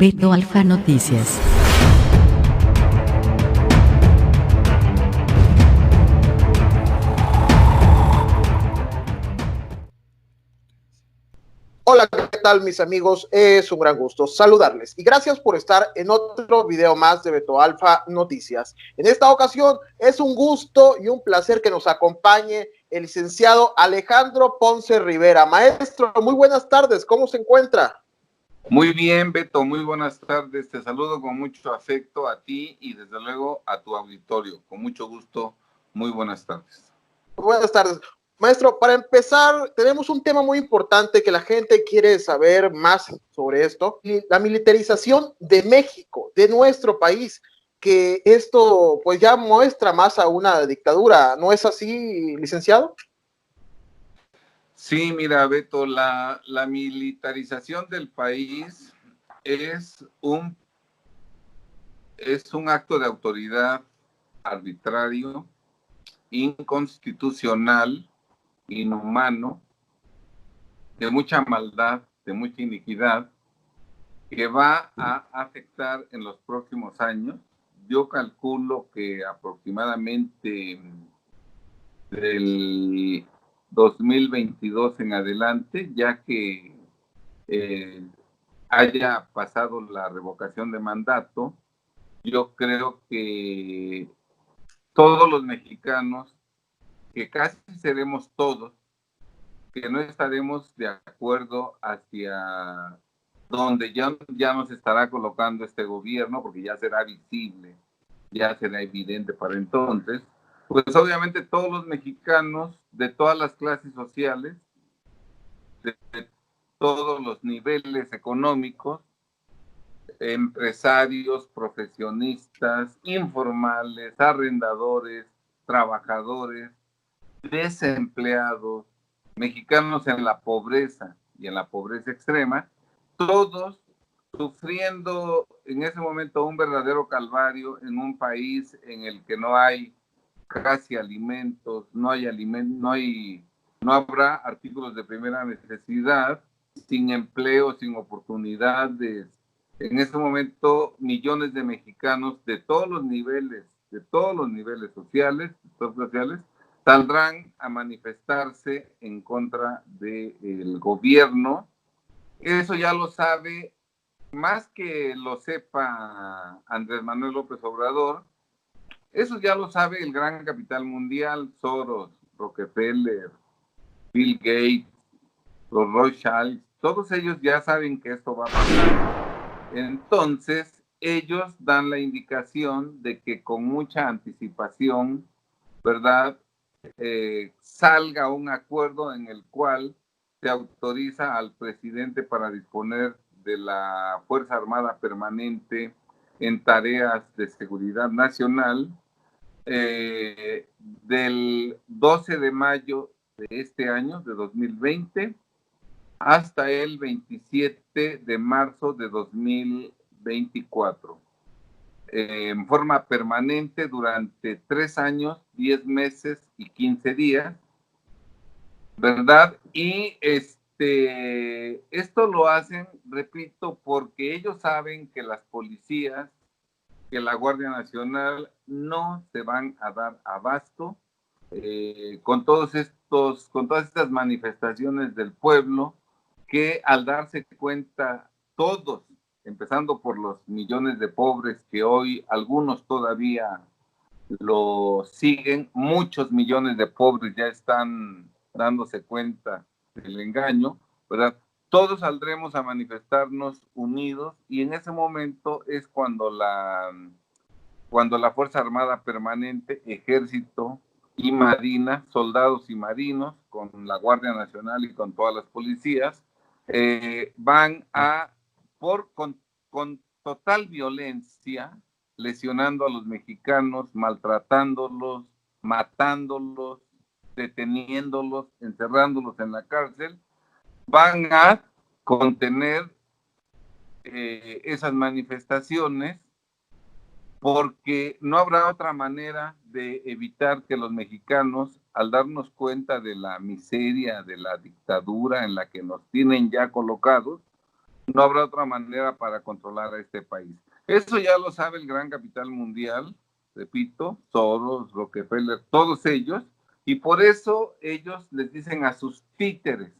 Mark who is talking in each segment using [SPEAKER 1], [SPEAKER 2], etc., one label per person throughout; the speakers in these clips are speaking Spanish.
[SPEAKER 1] Beto Alfa Noticias.
[SPEAKER 2] Hola, ¿qué tal mis amigos? Es un gran gusto saludarles y gracias por estar en otro video más de Beto Alfa Noticias. En esta ocasión es un gusto y un placer que nos acompañe el licenciado Alejandro Ponce Rivera. Maestro, muy buenas tardes, ¿cómo se encuentra?
[SPEAKER 3] Muy bien, Beto, muy buenas tardes. Te saludo con mucho afecto a ti y desde luego a tu auditorio. Con mucho gusto, muy buenas tardes.
[SPEAKER 2] Buenas tardes. Maestro, para empezar, tenemos un tema muy importante que la gente quiere saber más sobre esto, la militarización de México, de nuestro país, que esto pues ya muestra más a una dictadura, ¿no es así, licenciado?
[SPEAKER 3] Sí, mira, Beto, la militarización del país es un acto de autoridad arbitrario, inconstitucional, inhumano, de mucha maldad, de mucha iniquidad, que va a afectar en los próximos años. Yo calculo que aproximadamente del 2022 en adelante, ya que haya pasado la revocación de mandato, yo creo que todos los mexicanos, que casi seremos todos, que no estaremos de acuerdo hacia donde ya nos estará colocando este gobierno, porque ya será visible, ya será evidente para entonces, pues obviamente todos los mexicanos de todas las clases sociales, de todos los niveles económicos, empresarios, profesionistas, informales, arrendadores, trabajadores, desempleados, mexicanos en la pobreza y en la pobreza extrema, todos sufriendo en ese momento un verdadero calvario en un país en el que no hay casi alimentos, no habrá artículos de primera necesidad, sin empleo, sin oportunidades. En ese momento, millones de mexicanos de todos los niveles sociales, saldrán a manifestarse en contra del gobierno. Eso ya lo sabe, más que lo sepa Andrés Manuel López Obrador, eso ya lo sabe el gran capital mundial, Soros, Rockefeller, Bill Gates, los Rothschild, todos ellos ya saben que esto va a pasar. Entonces, ellos dan la indicación de que con mucha anticipación, ¿verdad? Salga un acuerdo en el cual se autoriza al presidente para disponer de la Fuerza Armada Permanente en tareas de seguridad nacional, del 12 de mayo de este año, de 2020, hasta el 27 de marzo de 2024. En forma permanente durante 3 años, 10 meses y 15 días, ¿verdad? Y esto lo hacen, repito, porque ellos saben que las policías, que la Guardia Nacional no se van a dar abasto con todas estas manifestaciones del pueblo, que al darse cuenta todos, empezando por los millones de pobres que hoy algunos todavía lo siguen, muchos millones de pobres ya están dándose cuenta del engaño, ¿verdad? Todos saldremos a manifestarnos unidos y en ese momento es cuando la Fuerza Armada Permanente, Ejército y Marina, soldados y marinos, con la Guardia Nacional y con todas las policías, van a, con total violencia, lesionando a los mexicanos, maltratándolos, matándolos, deteniéndolos, encerrándolos en la cárcel, van a contener esas manifestaciones, porque no habrá otra manera de evitar que los mexicanos, al darnos cuenta de la miseria, de la dictadura en la que nos tienen ya colocados, No habrá otra manera para controlar a este país. Eso ya lo sabe el gran capital mundial, repito, Soros, Rockefeller, todos ellos, y por eso ellos les dicen a sus títeres,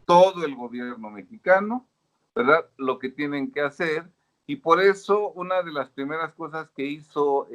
[SPEAKER 3] todo el gobierno mexicano, ¿verdad?, lo que tienen que hacer. Y por eso una de las primeras cosas que hizo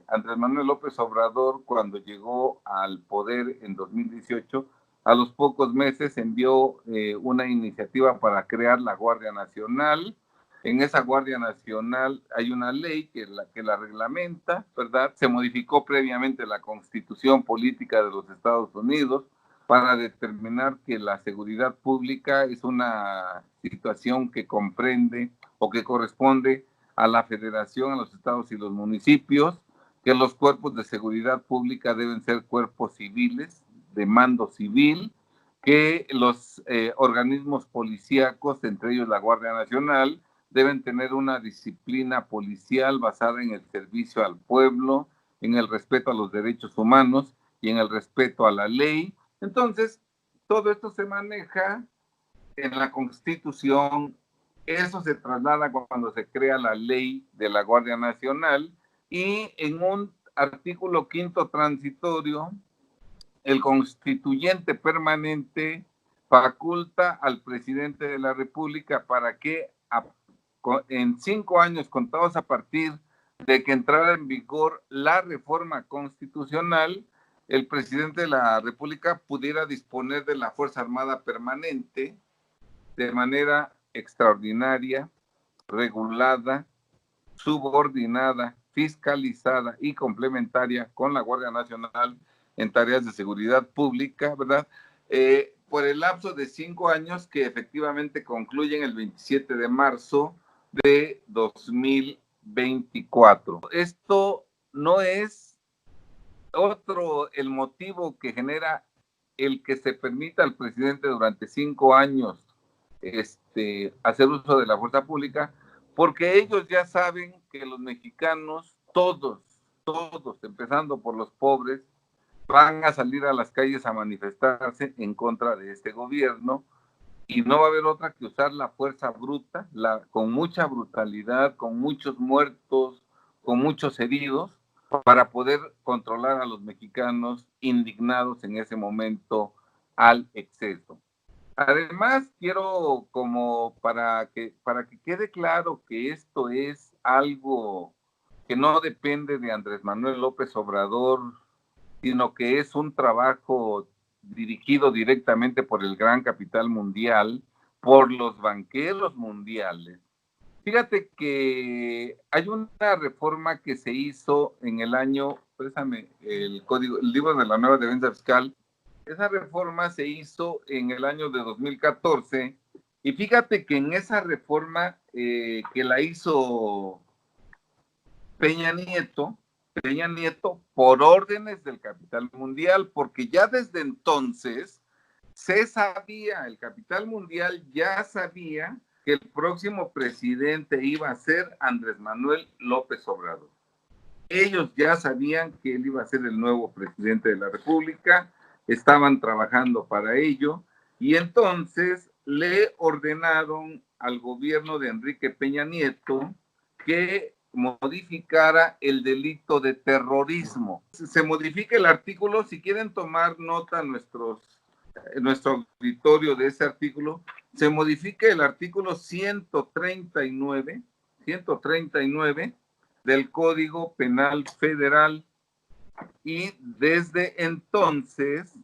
[SPEAKER 3] Andrés Manuel López Obrador cuando llegó al poder en 2018, a los pocos meses envió una iniciativa para crear la Guardia Nacional. En esa Guardia Nacional hay una ley que la reglamenta, ¿verdad? Se modificó previamente la Constitución Política de los Estados Unidos para determinar que la seguridad pública es una situación que comprende o que corresponde a la Federación, a los estados y los municipios, que los cuerpos de seguridad pública deben ser cuerpos civiles, de mando civil, que los organismos policíacos, entre ellos la Guardia Nacional, deben tener una disciplina policial basada en el servicio al pueblo, en el respeto a los derechos humanos y en el respeto a la ley. Entonces, todo esto se maneja en la Constitución, eso se traslada cuando se crea la ley de la Guardia Nacional, y en un artículo 5º transitorio, el constituyente permanente faculta al presidente de la República para que en 5 años contados a partir de que entrara en vigor la reforma constitucional, el presidente de la República pudiera disponer de la Fuerza Armada Permanente de manera extraordinaria, regulada, subordinada, fiscalizada y complementaria con la Guardia Nacional en tareas de seguridad pública, ¿verdad? Por el lapso de 5 años que efectivamente concluyen el 27 de marzo de 2024. Esto no es el motivo que genera el que se permita al presidente durante 5 años hacer uso de la fuerza pública, porque ellos ya saben que los mexicanos, todos, empezando por los pobres, van a salir a las calles a manifestarse en contra de este gobierno, y no va a haber otra que usar la fuerza bruta, con mucha brutalidad, con muchos muertos, con muchos heridos, para poder controlar a los mexicanos indignados en ese momento al exceso. Además, quiero, como para que quede claro que esto es algo que no depende de Andrés Manuel López Obrador, sino que es un trabajo dirigido directamente por el gran capital mundial, por los banqueros mundiales. Fíjate que hay una reforma que se hizo en el año, préstame el libro de la nueva defensa fiscal. Esa reforma se hizo en el año de 2014, y fíjate que en esa reforma que la hizo Peña Nieto por órdenes del capital mundial, porque ya desde entonces se sabía, el capital mundial ya sabía que el próximo presidente iba a ser Andrés Manuel López Obrador. Ellos ya sabían que él iba a ser el nuevo presidente de la República, estaban trabajando para ello, y entonces le ordenaron al gobierno de Enrique Peña Nieto que modificara el delito de terrorismo. Se modifica el artículo, si quieren tomar nota nuestro auditorio de ese artículo, se modifica el artículo 139 del Código Penal Federal, y desde entonces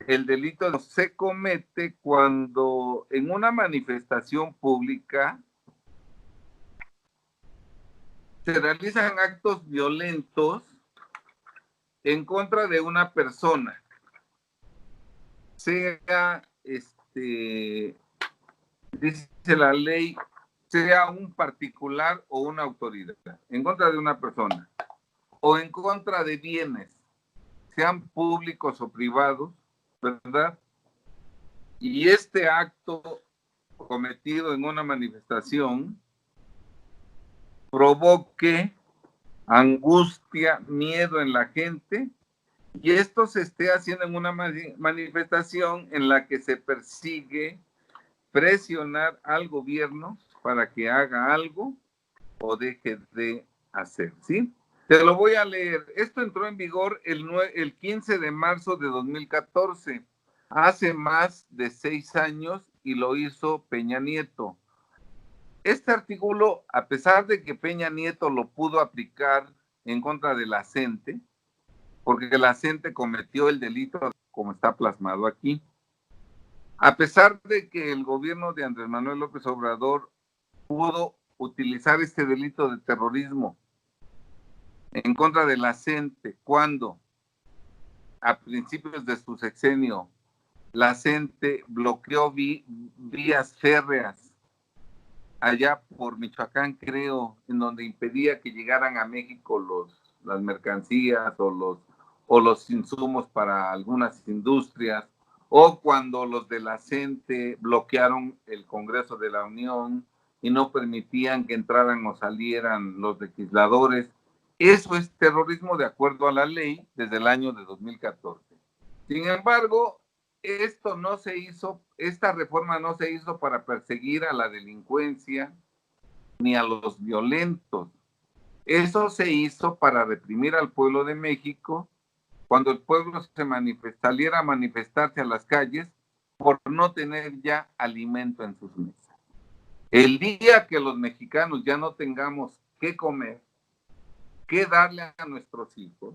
[SPEAKER 3] el delito se comete cuando en una manifestación pública se realizan actos violentos en contra de una persona, sea, dice la ley, sea un particular o una autoridad, en contra de una persona, o en contra de bienes, sean públicos o privados, ¿verdad? Y este acto cometido en una manifestación provoque angustia, miedo en la gente, y esto se esté haciendo en una manifestación en la que se persigue presionar al gobierno para que haga algo o deje de hacer, ¿sí? Te lo voy a leer. Esto entró en vigor el 15 de marzo de 2014, hace más de 6 años, y lo hizo Peña Nieto. Este artículo, a pesar de que Peña Nieto lo pudo aplicar en contra de la CENTE, porque la CENTE cometió el delito como está plasmado aquí, a pesar de que el gobierno de Andrés Manuel López Obrador pudo utilizar este delito de terrorismo en contra de la CENTE, cuando a principios de su sexenio la CENTE bloqueó vías férreas allá por Michoacán, creo, en donde impedía que llegaran a México las mercancías o los insumos para algunas industrias, o cuando los de la CENTE bloquearon el Congreso de la Unión y no permitían que entraran o salieran los legisladores. Eso es terrorismo de acuerdo a la ley desde el año de 2014. Sin embargo, esta reforma no se hizo para perseguir a la delincuencia ni a los violentos. Eso se hizo para reprimir al pueblo de México cuando el pueblo saliera a manifestarse a las calles por no tener ya alimento en sus mesas. El día que los mexicanos ya no tengamos qué comer, qué darle a nuestros hijos,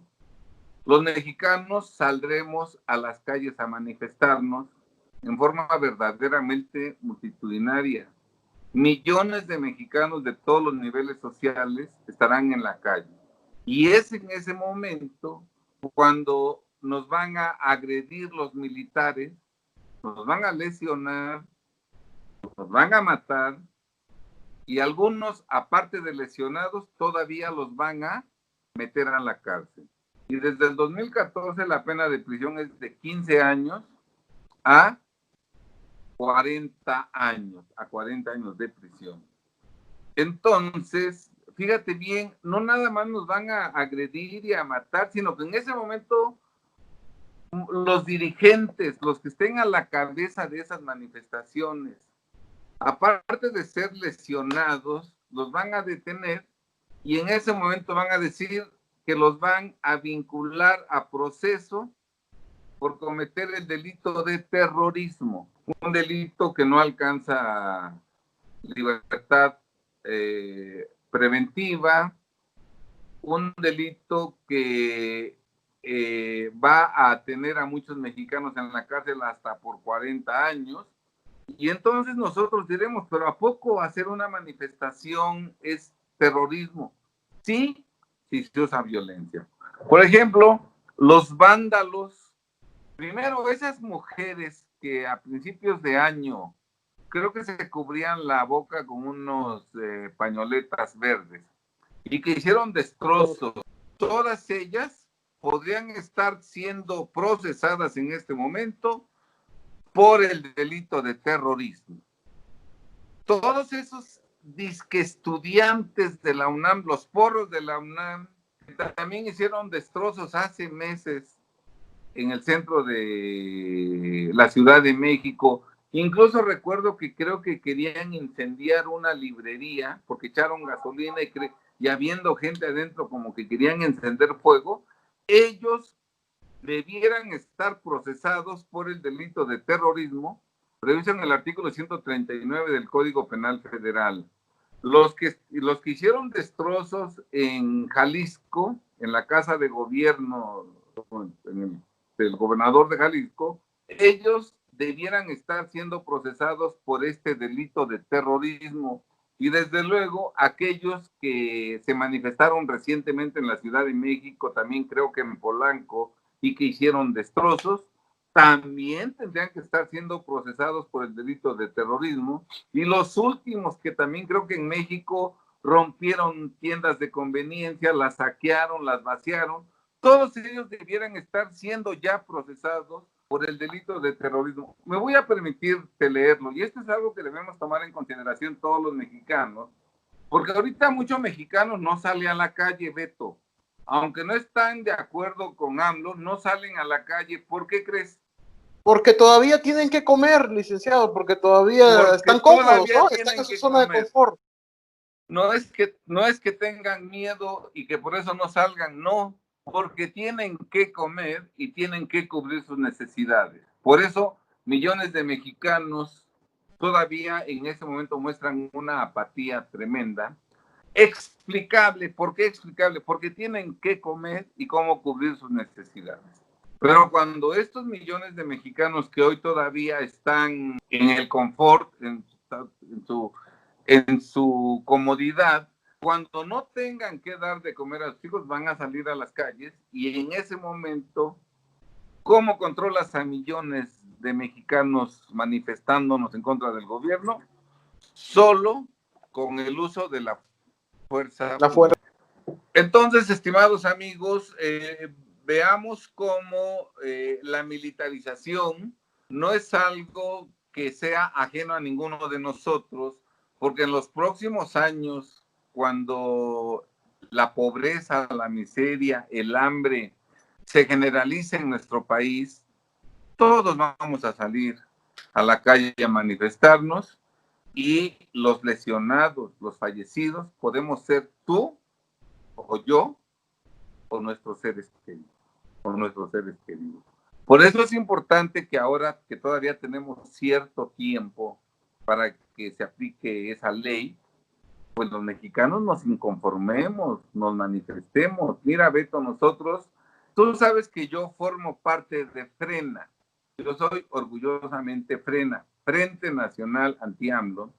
[SPEAKER 3] los mexicanos saldremos a las calles a manifestarnos en forma verdaderamente multitudinaria. Millones de mexicanos de todos los niveles sociales estarán en la calle. Y es en ese momento cuando nos van a agredir los militares, nos van a lesionar, nos van a matar, y algunos, aparte de lesionados, todavía los van a meter a la cárcel. Y desde el 2014 la pena de prisión es de 15 años a 40 años de prisión. Entonces, fíjate bien, no nada más nos van a agredir y a matar, sino que en ese momento los dirigentes, los que estén a la cabeza de esas manifestaciones, aparte de ser lesionados, los van a detener y en ese momento van a decir que los van a vincular a proceso por cometer el delito de terrorismo, un delito que no alcanza libertad preventiva, un delito que va a tener a muchos mexicanos en la cárcel hasta por 40 años. Y entonces nosotros diremos, pero ¿a poco hacer una manifestación es terrorismo? Sí, si se usa violencia. Por ejemplo, los vándalos, primero esas mujeres que a principios de año creo que se cubrían la boca con unos pañoletas verdes y que hicieron destrozos, todas ellas podrían estar siendo procesadas en este momento por el delito de terrorismo. Todos esos disque estudiantes de la UNAM, los porros de la UNAM, también hicieron destrozos hace meses en el centro de la Ciudad de México. Incluso recuerdo que creo que querían incendiar una librería porque echaron gasolina y habiendo gente adentro como que querían encender fuego. Ellos debieran estar procesados por el delito de terrorismo, previsto en el artículo 139 del Código Penal Federal. Los que hicieron destrozos en Jalisco, en la casa de gobierno del gobernador de Jalisco, ellos debieran estar siendo procesados por este delito de terrorismo. Y desde luego, aquellos que se manifestaron recientemente en la Ciudad de México, también creo que en Polanco, y que hicieron destrozos, también tendrían que estar siendo procesados por el delito de terrorismo. Y los últimos que también creo que en México rompieron tiendas de conveniencia, las saquearon, las vaciaron, todos ellos debieran estar siendo ya procesados por el delito de terrorismo. Me voy a permitirte leerlo, y esto es algo que debemos tomar en consideración todos los mexicanos, porque ahorita muchos mexicanos no salen a la calle, Beto. Aunque no están de acuerdo con AMLO, no salen a la calle. ¿Por qué crees?
[SPEAKER 2] Porque todavía tienen que comer, licenciado, porque todavía están cómodos, ¿no? Están en su zona de confort.
[SPEAKER 3] No es que tengan miedo y que por eso no salgan, no, porque tienen que comer y tienen que cubrir sus necesidades. Por eso millones de mexicanos todavía en ese momento muestran una apatía tremenda. Explicable, ¿por qué explicable? Porque tienen que comer y cómo cubrir sus necesidades. Pero cuando estos millones de mexicanos que hoy todavía están en el confort, en su comodidad, cuando no tengan que dar de comer a sus hijos, van a salir a las calles y en ese momento, ¿cómo controlas a millones de mexicanos manifestándonos en contra del gobierno? Solo con el uso de la fuerza. Entonces, estimados amigos, veamos cómo la militarización no es algo que sea ajeno a ninguno de nosotros, porque en los próximos años, cuando la pobreza, la miseria, el hambre se generalice en nuestro país, todos vamos a salir a la calle a manifestarnos y los lesionados, los fallecidos, podemos ser tú o yo o nuestros seres queridos. Por eso es importante que ahora que todavía tenemos cierto tiempo para que se aplique esa ley, pues los mexicanos nos inconformemos, nos manifestemos. Mira, Beto, nosotros, tú sabes que yo formo parte de Frena. Yo soy orgullosamente Frena, Frente Nacional Anti-AMLO,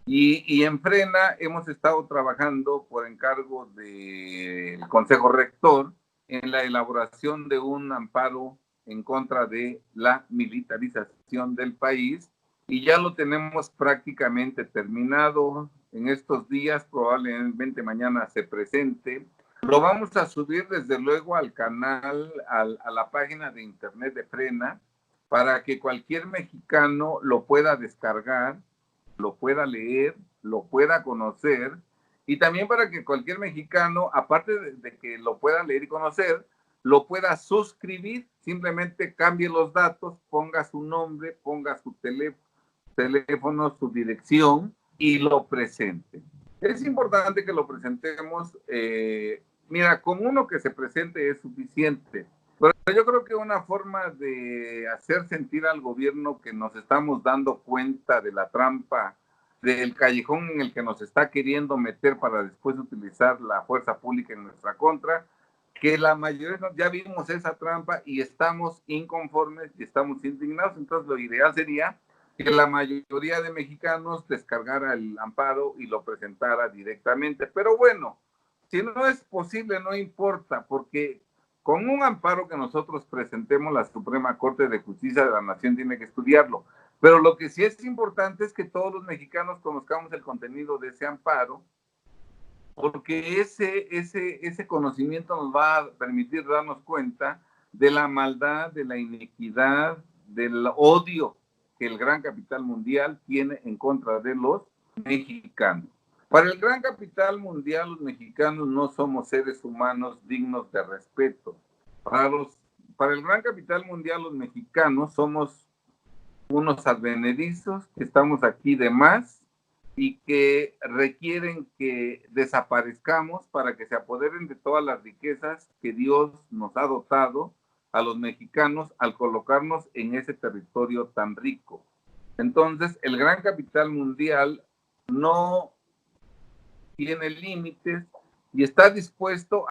[SPEAKER 3] y en Frena hemos estado trabajando por encargo del Consejo Rector en la elaboración de un amparo en contra de la militarización del país y ya lo tenemos prácticamente terminado. En estos días, probablemente mañana se presente. Lo vamos a subir desde luego al canal, a la página de internet de Frena, para que cualquier mexicano lo pueda descargar, lo pueda leer, lo pueda conocer, y también para que cualquier mexicano, aparte de que lo pueda leer y conocer, lo pueda suscribir. Simplemente cambie los datos, ponga su nombre, ponga su teléfono, su dirección y lo presente. Es importante que lo presentemos. Mira, con uno que se presente es suficiente. Pero yo creo que una forma de hacer sentir al gobierno que nos estamos dando cuenta de la trampa, del callejón en el que nos está queriendo meter para después utilizar la fuerza pública en nuestra contra, que la mayoría ya vimos esa trampa y estamos inconformes y estamos indignados. Entonces lo ideal sería que la mayoría de mexicanos descargara el amparo y lo presentara directamente. Pero bueno, si no es posible, no importa, porque con un amparo que nosotros presentemos, la Suprema Corte de Justicia de la Nación tiene que estudiarlo. Pero lo que sí es importante es que todos los mexicanos conozcamos el contenido de ese amparo, porque ese conocimiento nos va a permitir darnos cuenta de la maldad, de la iniquidad, del odio que el gran capital mundial tiene en contra de los mexicanos. Para el gran capital mundial, los mexicanos no somos seres humanos dignos de respeto. Para el gran capital mundial, los mexicanos somos unos advenedizos que estamos aquí de más y que requieren que desaparezcamos para que se apoderen de todas las riquezas que Dios nos ha dotado a los mexicanos al colocarnos en ese territorio tan rico. Entonces, el gran capital mundial no tiene límites y está dispuesto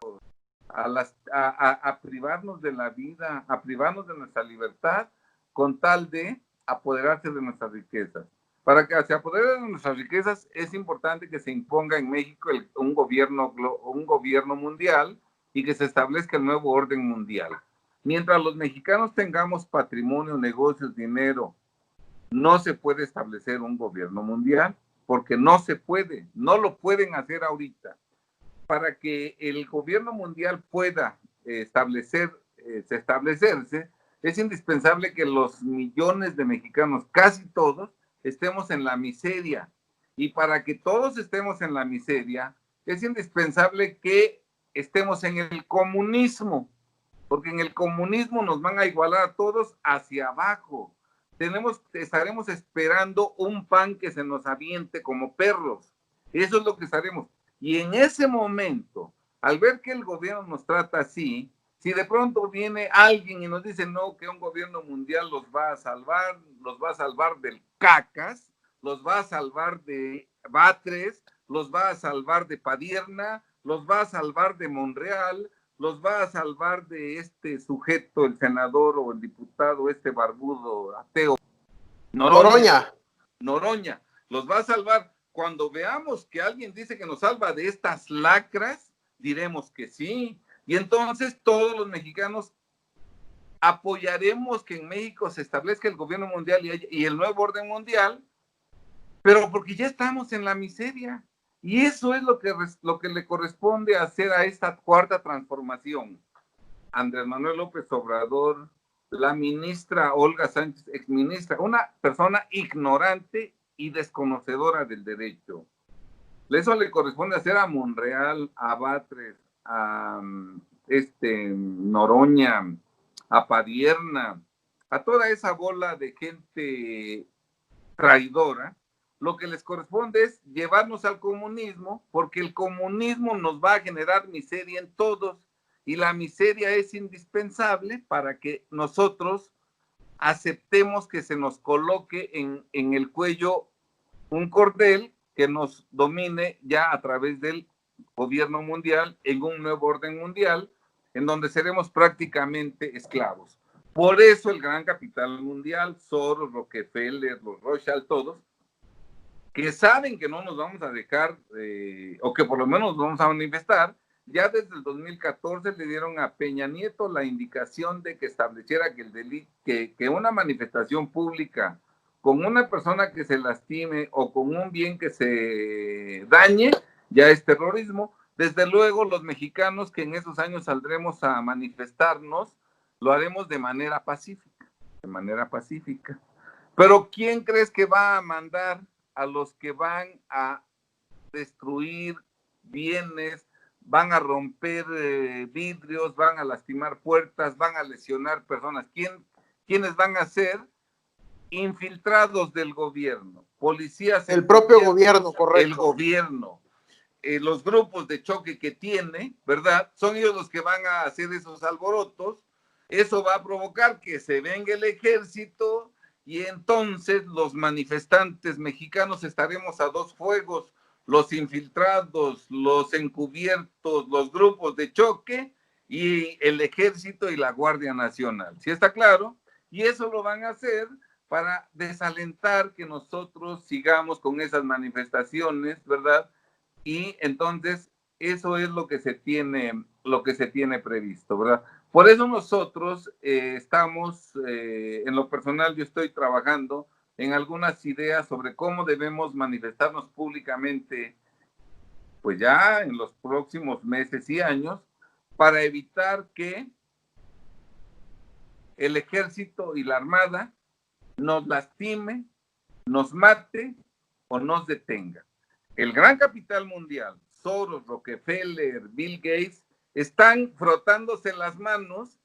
[SPEAKER 3] a privarnos de la vida, a privarnos de nuestra libertad con tal de apoderarse de nuestras riquezas. Para que se apoderen de nuestras riquezas es importante que se imponga en México un gobierno mundial y que se establezca el nuevo orden mundial. Mientras los mexicanos tengamos patrimonio, negocios, dinero, no se puede establecer un gobierno mundial, porque no se puede, no lo pueden hacer ahorita. Para que el gobierno mundial pueda establecerse, es indispensable que los millones de mexicanos, casi todos, estemos en la miseria. Y para que todos estemos en la miseria, es indispensable que estemos en el comunismo. porque en el comunismo nos van a igualar a todos hacia abajo. Estaremos esperando un pan que se nos aviente como perros. Eso es lo que estaremos. Y en ese momento, al ver que el gobierno nos trata así, si de pronto viene alguien y nos dice no, que un gobierno mundial los va a salvar del cacas, los va a salvar de Batres, los va a salvar de Padierna, los va a salvar de Monreal, los va a salvar de este sujeto, el senador o el diputado, este barbudo ateo,
[SPEAKER 2] Noroña.
[SPEAKER 3] Noroña, los va a salvar. Cuando veamos que alguien dice que nos salva de estas lacras, diremos que sí. Y entonces todos los mexicanos apoyaremos que en México se establezca el gobierno mundial y el nuevo orden mundial, pero porque ya estamos en la miseria. Y eso es lo que le corresponde hacer a esta cuarta transformación. Andrés Manuel López Obrador, la ministra Olga Sánchez, exministra, una persona ignorante y desconocedora del derecho. Eso le corresponde hacer a Monreal, a Batres, a Noroña, a Padierna, a toda esa bola de gente traidora. Lo que les corresponde es llevarnos al comunismo, porque el comunismo nos va a generar miseria en todos, y la miseria es indispensable para que nosotros aceptemos que se nos coloque en el cuello un cordel que nos domine ya a través del gobierno mundial en un nuevo orden mundial, en donde seremos prácticamente esclavos. Por eso el gran capital mundial, Soros, Rockefeller, los Rothschild, todos, que saben que no nos vamos a dejar, o que por lo menos nos vamos a manifestar, ya desde el 2014 le dieron a Peña Nieto la indicación de que estableciera que el delito, que una manifestación pública con una persona que se lastime o con un bien que se dañe, ya es terrorismo. Desde luego los mexicanos que en esos años saldremos a manifestarnos, lo haremos de manera pacífica, de manera pacífica. Pero ¿quién crees que va a mandar a los que van a destruir bienes, van a romper vidrios, van a lastimar puertas, van a lesionar personas? ¿Quiénes van a ser? Infiltrados del gobierno, policías.
[SPEAKER 2] El propio gobierno, correcto.
[SPEAKER 3] El gobierno. Los grupos de choque que tiene, ¿verdad? Son ellos los que van a hacer esos alborotos. Eso va a provocar que se venga el ejército y entonces los manifestantes mexicanos estaremos a dos fuegos, los infiltrados, los encubiertos, los grupos de choque y el ejército y la Guardia Nacional. ¿Sí está claro? Y eso lo van a hacer para desalentar que nosotros sigamos con esas manifestaciones, ¿verdad? Y entonces eso es lo que se tiene previsto, ¿verdad? Por eso nosotros estamos, en lo personal yo estoy trabajando en algunas ideas sobre cómo debemos manifestarnos públicamente, pues ya en los próximos meses y años, para evitar que el ejército y la armada nos lastime, nos mate o nos detenga. El gran capital mundial, Soros, Rockefeller, Bill Gates, están frotándose las manos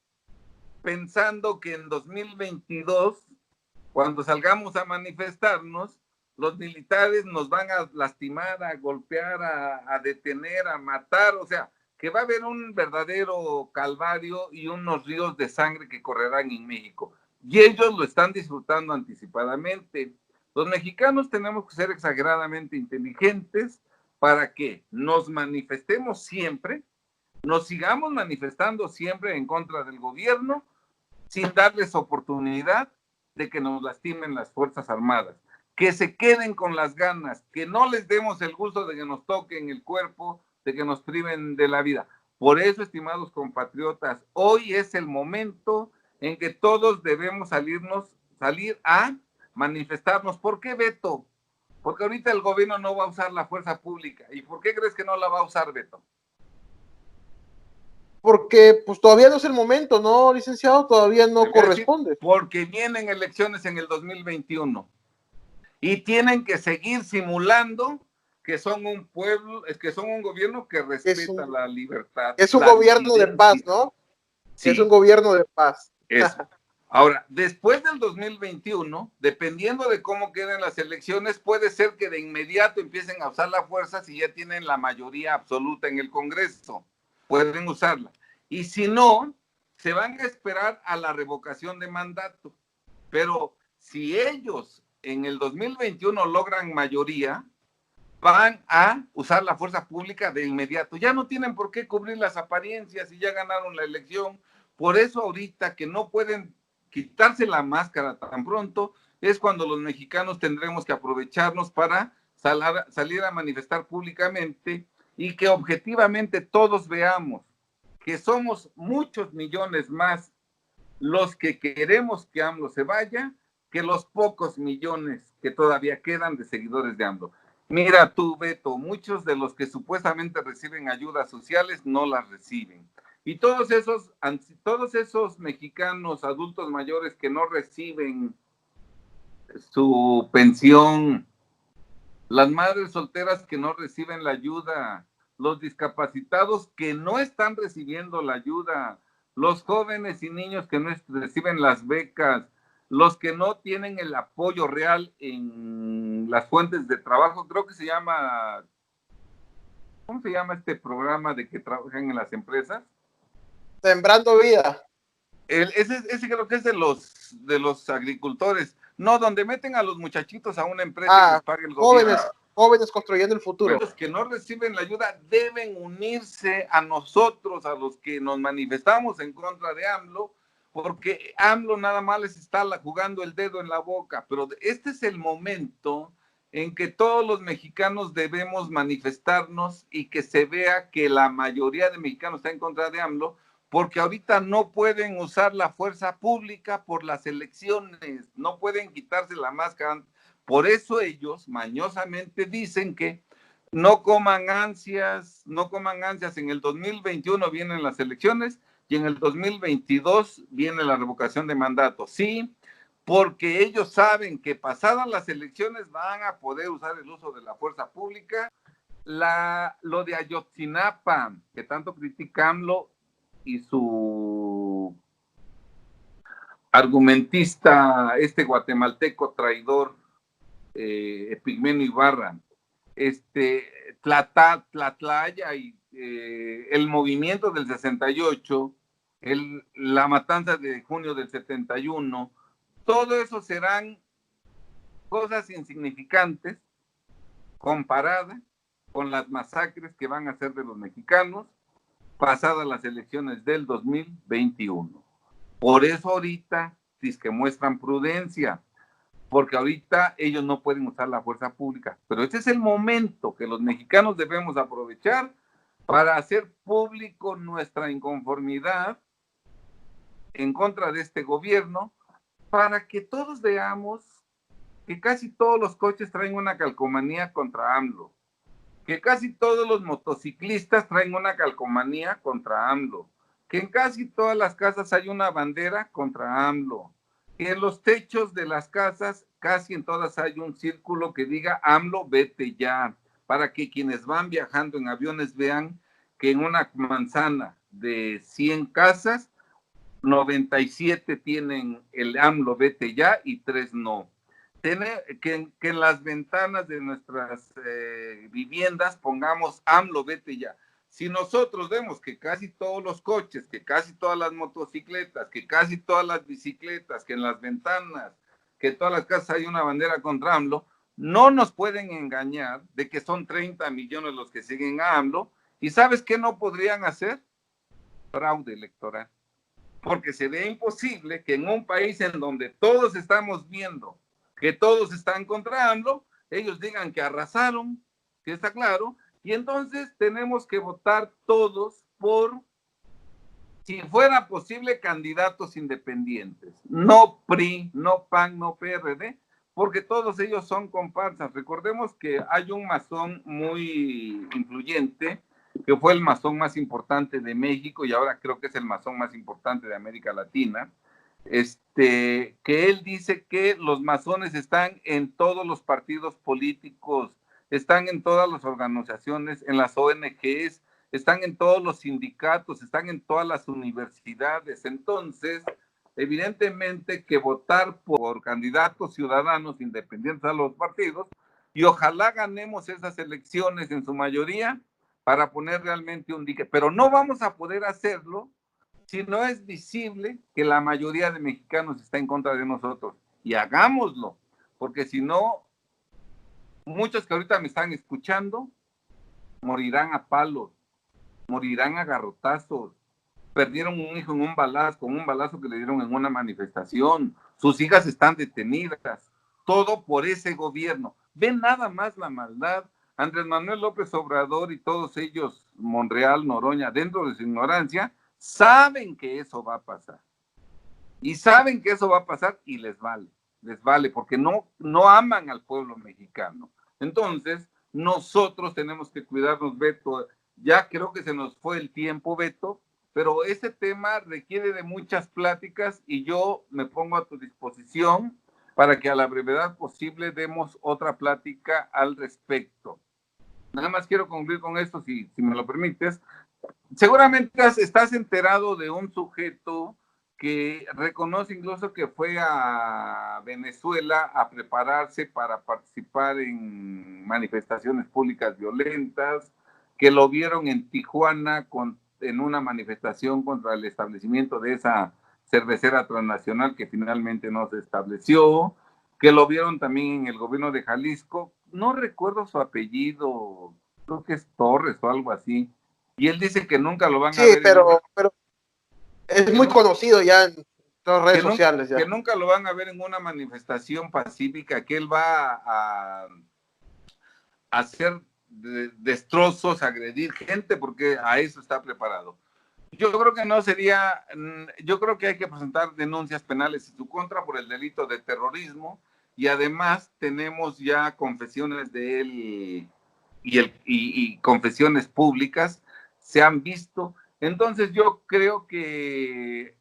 [SPEAKER 3] pensando que en 2022, cuando salgamos a manifestarnos, los militares nos van a lastimar, a golpear, a detener, a matar, o sea, que va a haber un verdadero calvario y unos ríos de sangre que correrán en México. Y ellos lo están disfrutando anticipadamente. Los mexicanos tenemos que ser exageradamente inteligentes para que nos manifestemos siempre, nos sigamos manifestando siempre en contra del gobierno, sin darles oportunidad de que nos lastimen las Fuerzas Armadas, que se queden con las ganas, que no les demos el gusto de que nos toquen el cuerpo, de que nos priven de la vida. Por eso, estimados compatriotas, hoy es el momento en que todos debemos salir a manifestarnos. ¿Por qué, Beto? Porque ahorita el gobierno no va a usar la fuerza pública. ¿Y por qué crees que no la va a usar, Beto?
[SPEAKER 2] Porque pues todavía no es el momento, ¿no, licenciado? Todavía no corresponde.
[SPEAKER 3] Porque vienen elecciones en el 2021 y tienen que seguir simulando que son un pueblo, que son un gobierno que respeta la libertad.
[SPEAKER 2] Es un gobierno de paz, ¿no? Sí. Es un gobierno de paz.
[SPEAKER 3] Eso. Ahora, después del 2021, dependiendo de cómo queden las elecciones, puede ser que de inmediato empiecen a usar la fuerza si ya tienen la mayoría absoluta en el Congreso. Pueden usarla. Y si no, se van a esperar a la revocación de mandato. Pero si ellos en el 2021 logran mayoría, van a usar la fuerza pública de inmediato. Ya no tienen por qué cubrir las apariencias y ya ganaron la elección. Por eso ahorita que no pueden quitarse la máscara tan pronto, es cuando los mexicanos tendremos que aprovecharnos para salir a manifestar públicamente y que objetivamente todos veamos que somos muchos millones más los que queremos que AMLO se vaya que los pocos millones que todavía quedan de seguidores de AMLO. Mira tú, Beto, muchos de los que supuestamente reciben ayudas sociales no las reciben. Y todos esos mexicanos adultos mayores que no reciben su pensión, las madres solteras que no reciben la ayuda, los discapacitados que no están recibiendo la ayuda, los jóvenes y niños que no reciben las becas, los que no tienen el apoyo real en las fuentes de trabajo, creo que se llama, ¿cómo se llama este programa de que trabajan en las empresas?
[SPEAKER 2] Sembrando Vida.
[SPEAKER 3] Ese creo que es de los agricultores. No, donde meten a los muchachitos a una empresa y les paga el gobierno.
[SPEAKER 2] Jóvenes construyendo el futuro.
[SPEAKER 3] Los que no reciben la ayuda deben unirse a nosotros, a los que nos manifestamos en contra de AMLO, porque AMLO nada más les está jugando el dedo en la boca. Pero este es el momento en que todos los mexicanos debemos manifestarnos y que se vea que la mayoría de mexicanos está en contra de AMLO, porque ahorita no pueden usar la fuerza pública por las elecciones, no pueden quitarse la máscara. Por eso ellos mañosamente dicen que no coman ansias, en el 2021 vienen las elecciones y en el 2022 viene la revocación de mandato. Sí, porque ellos saben que pasadas las elecciones van a poder usar el uso de la fuerza pública. Lo de Ayotzinapa, que tanto critica AMLO y su argumentista, guatemalteco traidor, Epigmenio Ibarra, Tlatlaya y el movimiento del 68, la matanza de junio del 71, todo eso serán cosas insignificantes comparadas con las masacres que van a hacer de los mexicanos pasadas las elecciones del 2021. Por eso ahorita, si es que muestran prudencia, porque ahorita ellos no pueden usar la fuerza pública, pero este es el momento que los mexicanos debemos aprovechar para hacer público nuestra inconformidad en contra de este gobierno, para que todos veamos que casi todos los coches traen una calcomanía contra AMLO, que casi todos los motociclistas traen una calcomanía contra AMLO, que en casi todas las casas hay una bandera contra AMLO, que en los techos de las casas casi en todas hay un círculo que diga AMLO vete ya, para que quienes van viajando en aviones vean que en una manzana de 100 casas, 97 tienen el AMLO vete ya y 3 no. Que en las ventanas de nuestras viviendas pongamos AMLO vete ya. Si nosotros vemos que casi todos los coches, que casi todas las motocicletas, que casi todas las bicicletas, que en las ventanas, que en todas las casas hay una bandera contra AMLO, no nos pueden engañar de que son 30 millones los que siguen a AMLO. ¿Y sabes qué no podrían hacer? Fraude electoral. Porque sería imposible que en un país en donde todos estamos viendo que todos están contra AMLO, ellos digan que arrasaron, que está claro, y entonces tenemos que votar todos por, si fuera posible, candidatos independientes, no PRI, no PAN, no PRD, porque todos ellos son comparsas. Recordemos que hay un masón muy influyente, que fue el masón más importante de México y ahora creo que es el masón más importante de América Latina, que él dice que los masones están en todos los partidos políticos, están en todas las organizaciones, en las ONGs, están en todos los sindicatos, están en todas las universidades. Entonces, evidentemente que votar por candidatos ciudadanos independientes a los partidos, y ojalá ganemos esas elecciones en su mayoría para poner realmente un dique, pero no vamos a poder hacerlo si no es visible que la mayoría de mexicanos está en contra de nosotros. Y hagámoslo, porque si no, muchos que ahorita me están escuchando morirán a palos, morirán a garrotazos, perdieron un hijo en un balazo, con un balazo que le dieron en una manifestación, sus hijas están detenidas, todo por ese gobierno. Ven nada más la maldad. Andrés Manuel López Obrador y todos ellos, Monreal, Noroña, dentro de su ignorancia, saben que eso va a pasar. Y saben que eso va a pasar y les vale, porque no aman al pueblo mexicano. Entonces, nosotros tenemos que cuidarnos, Beto. Ya creo que se nos fue el tiempo, Beto, pero ese tema requiere de muchas pláticas y yo me pongo a tu disposición para que a la brevedad posible demos otra plática al respecto. Nada más quiero concluir con esto, si me lo permites. Seguramente estás enterado de un sujeto que reconoce incluso que fue a Venezuela a prepararse para participar en manifestaciones públicas violentas, que lo vieron en Tijuana en una manifestación contra el establecimiento de esa cervecera transnacional que finalmente no se estableció, que lo vieron también en el gobierno de Jalisco, no recuerdo su apellido, creo que es Torres o algo así, y él dice que nunca lo van a ver
[SPEAKER 2] pero es muy conocido ya en las redes sociales.
[SPEAKER 3] Que nunca lo van a ver en una manifestación pacífica, que él va a hacer destrozos, agredir gente, porque a eso está preparado. Yo creo que no sería, yo creo que hay que presentar denuncias penales en su contra por el delito de terrorismo, y además tenemos ya confesiones de él y confesiones públicas, se han visto. Entonces yo creo que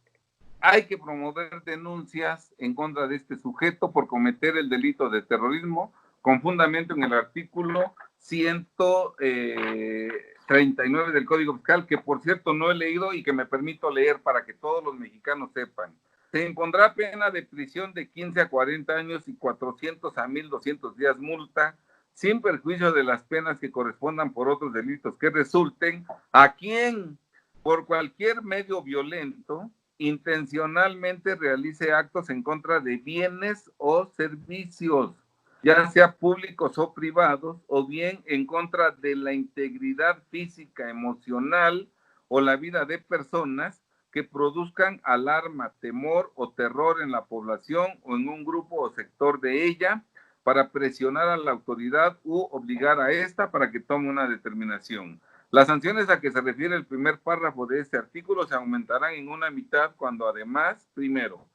[SPEAKER 3] hay que promover denuncias en contra de este sujeto por cometer el delito de terrorismo con fundamento en el artículo 139 del Código Fiscal, que por cierto no he leído y que me permito leer para que todos los mexicanos sepan. Se impondrá pena de prisión de 15 a 40 años y 400 a 1,200 días multa, sin perjuicio de las penas que correspondan por otros delitos que resulten a quien, por cualquier medio violento, intencionalmente realice actos en contra de bienes o servicios, ya sea públicos o privados, o bien en contra de la integridad física, emocional o la vida de personas que produzcan alarma, temor o terror en la población o en un grupo o sector de ella, para presionar a la autoridad u obligar a esta para que tome una determinación. Las sanciones a que se refiere el primer párrafo de este artículo se aumentarán en una mitad cuando además, primero,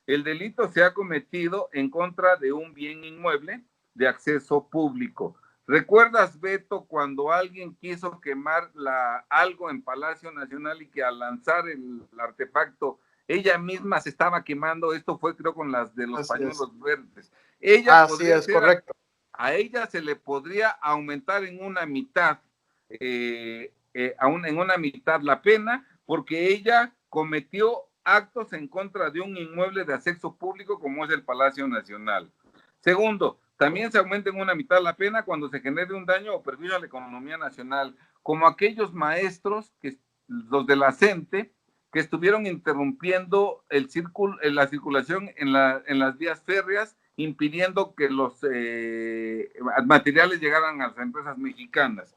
[SPEAKER 3] el delito se ha cometido en contra de un bien inmueble de acceso público. ¿Recuerdas, Beto, cuando alguien quiso quemar algo en Palacio Nacional y que al lanzar el artefacto ella misma se estaba quemando? Esto fue, creo, con las de los pañuelos verdes. Ella
[SPEAKER 2] correcto.
[SPEAKER 3] A ella se le podría aumentar en una mitad, en una mitad la pena, porque ella cometió actos en contra de un inmueble de acceso público como es el Palacio Nacional. Segundo, también se aumenta en una mitad la pena cuando se genere un daño o perjuicio a la economía nacional, como aquellos maestros, los de la CENTE, que estuvieron interrumpiendo la circulación en las vías férreas, impidiendo que los materiales llegaran a las empresas mexicanas.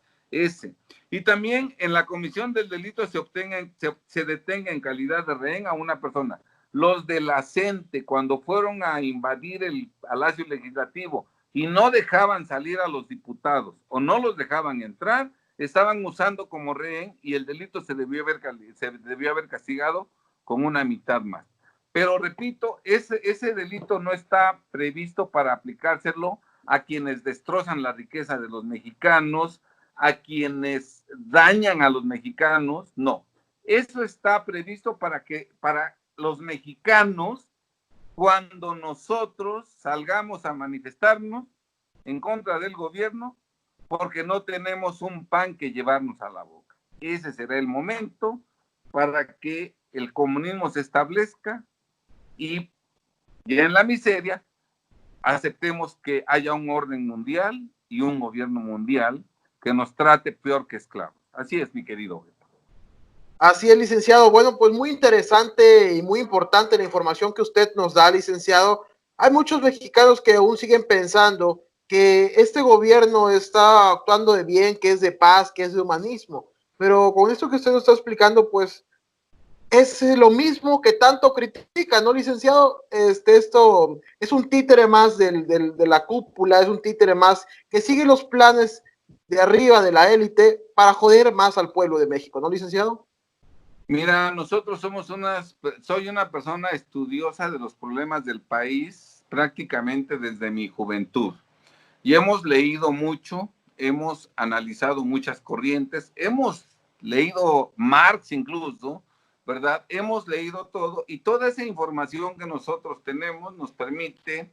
[SPEAKER 3] Y también en la comisión del delito se detenga en calidad de rehén a una persona. Los de la CENTE, cuando fueron a invadir el Palacio Legislativo y no dejaban salir a los diputados o no los dejaban entrar, estaban usando como rehén, y el delito se debió haber castigado con una mitad más. Pero repito, ese delito no está previsto para aplicárselo a quienes destrozan la riqueza de los mexicanos, a quienes dañan a los mexicanos, no. Eso está previsto para los mexicanos, cuando nosotros salgamos a manifestarnos en contra del gobierno, porque no tenemos un pan que llevarnos a la boca. ese será el momento para que el comunismo se establezca y ya en la miseria aceptemos que haya un orden mundial y un gobierno mundial que nos trate peor que esclavos. Así es, mi querido.
[SPEAKER 2] Así es, licenciado. Bueno, pues muy interesante y muy importante la información que usted nos da, licenciado. Hay muchos mexicanos que aún siguen pensando que este gobierno está actuando de bien, que es de paz, que es de humanismo. Pero con esto que usted nos está explicando, pues es lo mismo que tanto critica, ¿no, licenciado? Esto es un títere más de la cúpula, es un títere más que sigue los planes de arriba de la élite para joder más al pueblo de México, ¿no, licenciado?
[SPEAKER 3] Mira, nosotros soy una persona estudiosa de los problemas del país prácticamente desde mi juventud. Y hemos leído mucho, hemos analizado muchas corrientes, hemos leído Marx incluso, ¿verdad? Hemos leído todo y toda esa información que nosotros tenemos nos permite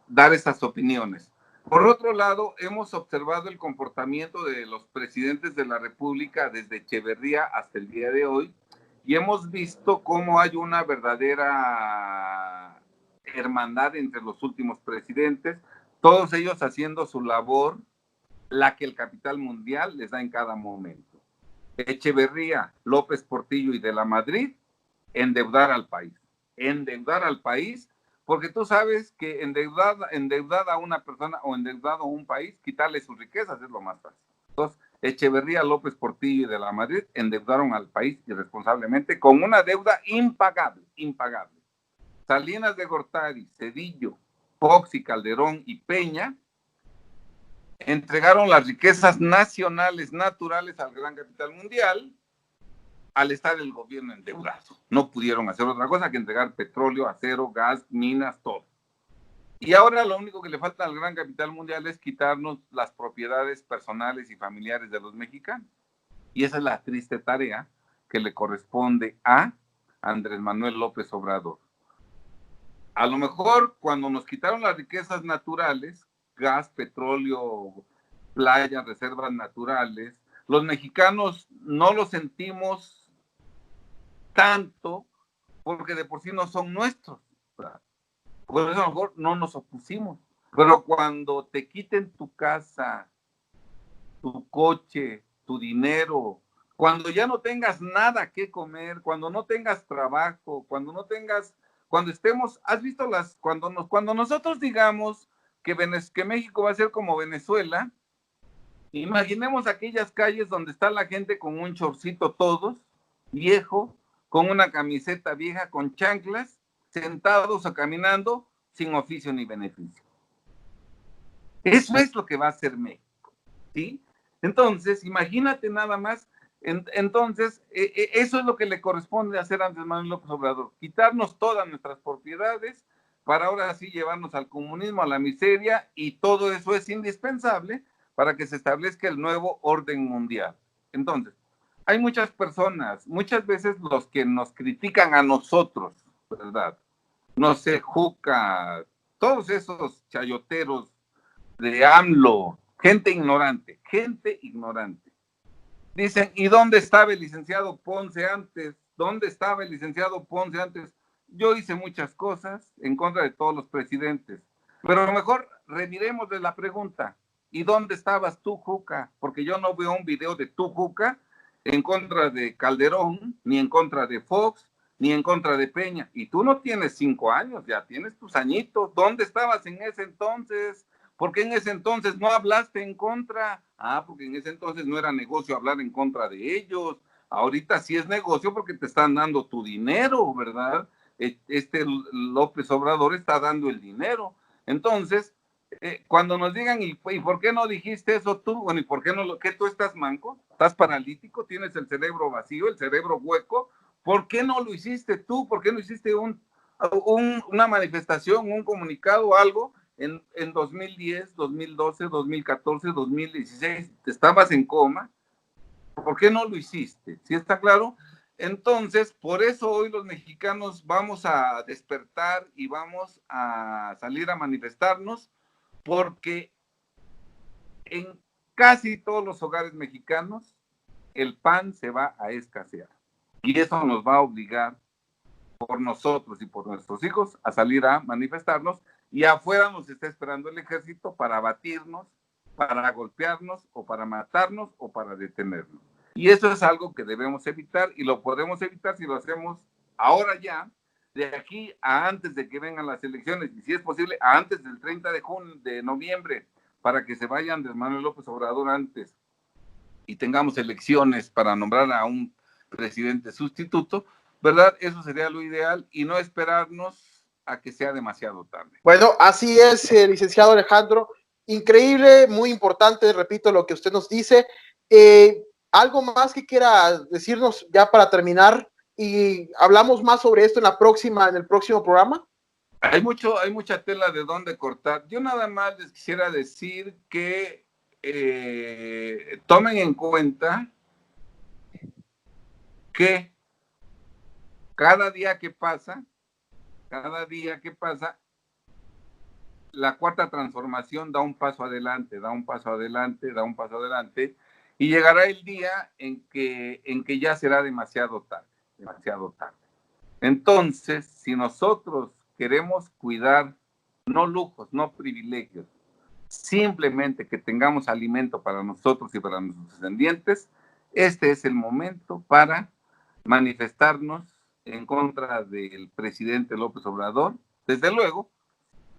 [SPEAKER 3] dar esas opiniones. Por otro lado, hemos observado el comportamiento de los presidentes de la República desde Echeverría hasta el día de hoy y hemos visto cómo hay una verdadera hermandad entre los últimos presidentes, todos ellos haciendo su labor, la que el capital mundial les da en cada momento. Echeverría, López Portillo y de la Madrid, endeudar al país. Endeudar al país, porque tú sabes que endeudada a una persona o endeudado a un país, quitarle sus riquezas es lo más fácil. Entonces, Echeverría, López Portillo y de la Madrid endeudaron al país irresponsablemente con una deuda impagable, impagable. Salinas de Gortari, Cedillo, Fox y Calderón y Peña entregaron las riquezas nacionales naturales al gran capital mundial al estar el gobierno endeudado. No pudieron hacer otra cosa que entregar petróleo, acero, gas, minas, todo. Y ahora lo único que le falta al gran capital mundial es quitarnos las propiedades personales y familiares de los mexicanos. Y esa es la triste tarea que le corresponde a Andrés Manuel López Obrador. A lo mejor cuando nos quitaron las riquezas naturales, gas, petróleo, playas, reservas naturales, los mexicanos no lo sentimos tanto porque de por sí no son nuestros, ¿verdad? Por eso a lo mejor no nos opusimos. Pero cuando te quiten tu casa, tu coche, tu dinero, cuando ya no tengas nada que comer, cuando no tengas trabajo, cuando no tengas, cuando estemos, has visto cuando nosotros digamos que México va a ser como Venezuela, imaginemos aquellas calles donde está la gente con un chorcito todos, viejo, con una camiseta vieja, con chanclas, sentados o caminando, sin oficio ni beneficio. Eso es lo que va a hacer México, ¿sí? Entonces, imagínate nada más, entonces, eso es lo que le corresponde hacer a Andrés Manuel López Obrador, quitarnos todas nuestras propiedades para ahora sí llevarnos al comunismo, a la miseria, y todo eso es indispensable para que se establezca el nuevo orden mundial. Entonces, hay muchas personas, muchas veces los que nos critican a nosotros, ¿verdad? No sé, Juca, todos esos chayoteros de AMLO, gente ignorante. Dicen, ¿y dónde estaba el licenciado Ponce antes? ¿Dónde estaba el licenciado Ponce antes? Yo hice muchas cosas en contra de todos los presidentes, pero a lo mejor reviremos de la pregunta, ¿y dónde estabas tú, Juca? Porque yo no veo un video de tú, Juca, en contra de Calderón, ni en contra de Fox, ni en contra de Peña. Y tú no tienes 5 años, ya tienes tus añitos. ¿Dónde estabas en ese entonces? ¿Por qué en ese entonces no hablaste en contra? Ah, porque en ese entonces no era negocio hablar en contra de ellos. Ahorita sí es negocio porque te están dando tu dinero, ¿verdad? Este López Obrador está dando el dinero. Entonces, cuando nos digan, ¿y por qué no dijiste eso tú? Bueno, ¿y por qué no lo que tú estás manco? ¿Estás paralítico? ¿Tienes el cerebro vacío, el cerebro hueco? ¿Por qué no lo hiciste tú? ¿Por qué no hiciste una manifestación, un comunicado, algo? En 2010, 2012, 2014, 2016, estabas en coma, ¿por qué no lo hiciste? ¿Sí está claro? Entonces, por eso hoy los mexicanos vamos a despertar y vamos a salir a manifestarnos, porque en casi todos los hogares mexicanos el pan se va a escasear. Y eso nos va a obligar por nosotros y por nuestros hijos a salir a manifestarnos, y afuera nos está esperando el ejército para abatirnos, para golpearnos o para matarnos o para detenernos. Y eso es algo que debemos evitar, y lo podemos evitar si lo hacemos ahora ya, de aquí a antes de que vengan las elecciones, y si es posible, a antes del 30 de noviembre, para que se vayan Andrés Manuel López Obrador antes y tengamos elecciones para nombrar a un presidente sustituto, ¿verdad? Eso sería lo ideal, y no esperarnos a que sea demasiado tarde.
[SPEAKER 2] Bueno, así es, licenciado Alejandro. Increíble, muy importante, repito lo que usted nos dice. ¿Algo más que quiera decirnos ya para terminar? Y hablamos más sobre esto en el próximo programa.
[SPEAKER 3] Hay mucha tela de dónde cortar. Yo nada más les quisiera decir que tomen en cuenta que cada día que pasa, la cuarta transformación da un paso adelante, y llegará el día en que ya será demasiado tarde. Entonces, si nosotros queremos cuidar, no lujos, no privilegios, simplemente que tengamos alimento para nosotros y para nuestros descendientes, este es el momento para manifestarnos en contra del presidente López Obrador, desde luego,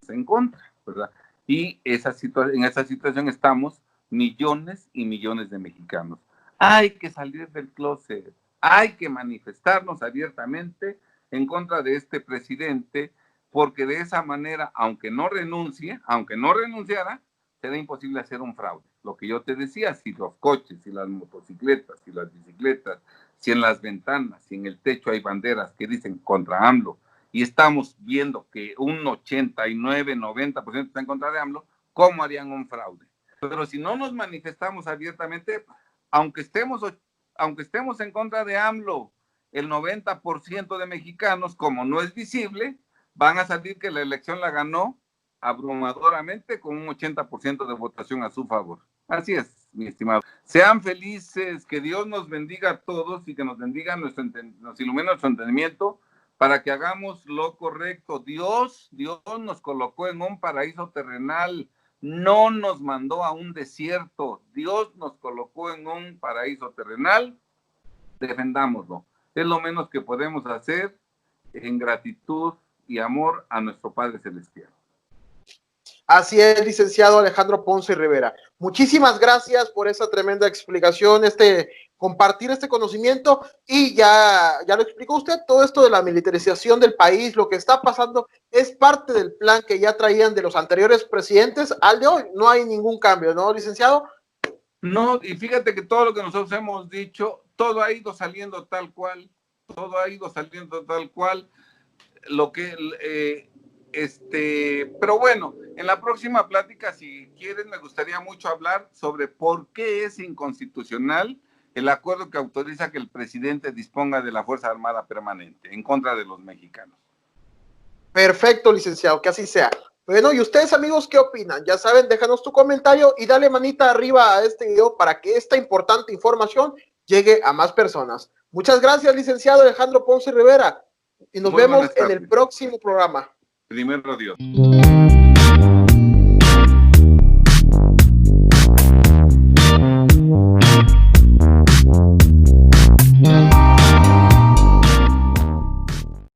[SPEAKER 3] en contra, ¿verdad? Y en esa situación estamos millones y millones de mexicanos. Hay que salir del closet, hay que manifestarnos abiertamente en contra de este presidente, porque de esa manera, aunque no renunciara, será imposible hacer un fraude. Lo que yo te decía, si los coches, si las motocicletas, si las bicicletas, si en las ventanas, si en el techo hay banderas que dicen contra AMLO, y estamos viendo que un 89, 90% está en contra de AMLO, ¿cómo harían un fraude? Pero si no nos manifestamos abiertamente, aunque estemos en contra de AMLO, el 90% de mexicanos, como no es visible, van a salir que la elección la ganó abrumadoramente con un 80% de votación a su favor. Así es, mi estimado. Sean felices, que Dios nos bendiga a todos y que nos bendiga, nos ilumine nuestro entendimiento para que hagamos lo correcto. Dios nos colocó en un paraíso terrenal, no nos mandó a un desierto. Dios nos colocó en un paraíso terrenal, defendámoslo. Es lo menos que podemos hacer en gratitud y amor a nuestro Padre Celestial.
[SPEAKER 2] Así es, licenciado Alejandro Ponce Rivera. Muchísimas gracias por esa tremenda explicación, compartir este conocimiento, y ya lo explicó usted, todo esto de la militarización del país, lo que está pasando, es parte del plan que ya traían de los anteriores presidentes al de hoy. No hay ningún cambio, ¿no, licenciado?
[SPEAKER 3] No, y fíjate que todo lo que nosotros hemos dicho, todo ha ido saliendo tal cual, lo que... pero bueno, en la próxima plática, si quieren, me gustaría mucho hablar sobre por qué es inconstitucional el acuerdo que autoriza que el presidente disponga de la Fuerza Armada Permanente en contra de los mexicanos.
[SPEAKER 2] Perfecto, licenciado, que así sea. Bueno, ¿y ustedes, amigos, qué opinan? Ya saben, déjanos tu comentario y dale manita arriba a este video para que esta importante información llegue a más personas. Muchas gracias, licenciado Alejandro Ponce Rivera, y nos vemos en el próximo programa.
[SPEAKER 3] Primero Dios.